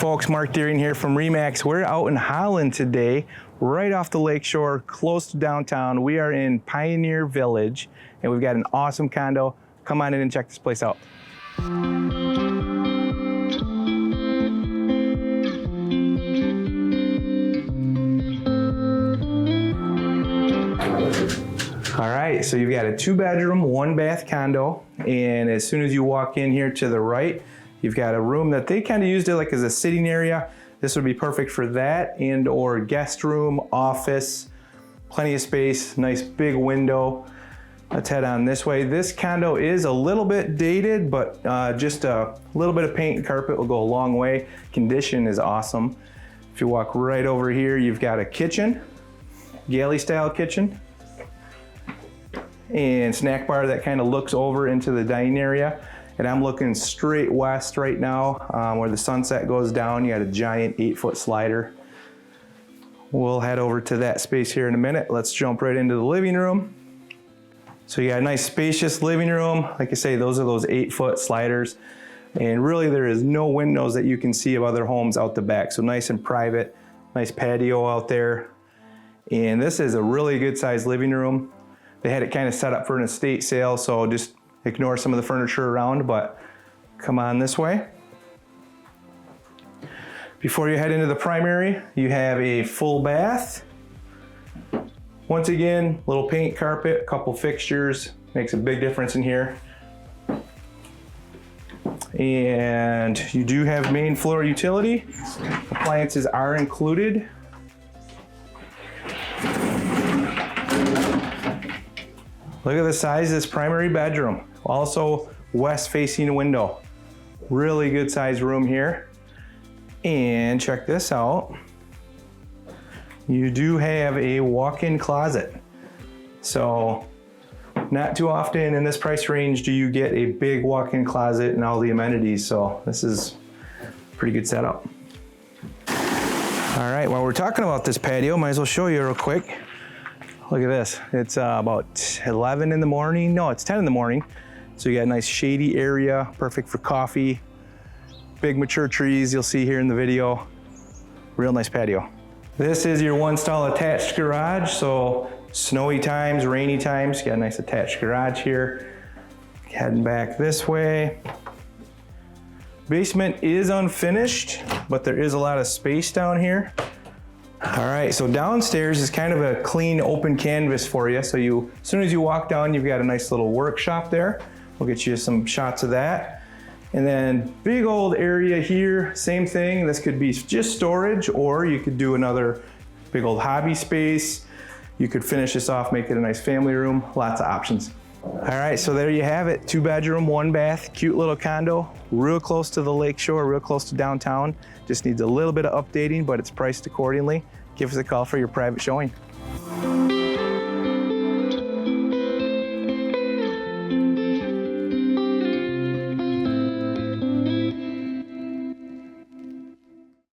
folks, Mark Deering here from Remax. We're out in Holland today, right off the lakeshore, close to downtown. We are in Pioneer Village, and we've got an awesome condo. Come on in and check this place out. All right, so you've got a 2-bedroom, 1-bath condo, and as soon as you walk in here to the right, you've got a room that they kind of used it like as a sitting area. This would be perfect for that and or guest room, office, plenty of space, nice big window. Let's head on this way. This condo is a little bit dated, but just a little bit of paint and carpet will go a long way. Condition is awesome. If you walk right over here, you've got a kitchen, galley style kitchen, and snack bar that kind of looks over into the dining area. And I'm looking straight west right now where the sunset goes down. You got a giant 8-foot slider. We'll head over to that space here in a minute. Let's jump right into the living room. So you got a nice spacious living room. Like I say, those are those 8-foot sliders. And really there is no windows that you can see of other homes out the back. So nice and private, nice patio out there. And this is a really good sized living room. They had it kind of set up for an estate sale, so just ignore some of the furniture around, but come on this way. Before you head into the primary, you have a full bath. Once again, little paint carpet, a couple fixtures, makes a big difference in here. And you do have main floor utility. Appliances are included. Look at the size of this primary bedroom. Also west facing window. Really good sized room here. And check this out. You do have a walk-in closet. So not too often in this price range do you get a big walk-in closet and all the amenities. So this is a pretty good setup. All right, while we're talking about this patio, might as well show you real quick. Look at this, it's about 11 in the morning. No, it's 10 in the morning. So you got a nice shady area, perfect for coffee. Big mature trees you'll see here in the video. Real nice patio. This is your 1-stall attached garage. So snowy times, rainy times, you got a nice attached garage here. Heading back this way. Basement is unfinished, but there is a lot of space down here. All right, so downstairs is kind of a clean open canvas for you. So as soon as you walk down, you've got a nice little workshop there. We'll get you some shots of that. And then big old area here, same thing. This could be just storage, or you could do another big old hobby space. You could finish this off, make it a nice family room, lots of options. All right, so there you have it. 2-bedroom, 1-bath, cute little condo, real close to the lakeshore, real close to downtown. Just needs a little bit of updating, but it's priced accordingly. Give us a call for your private showing.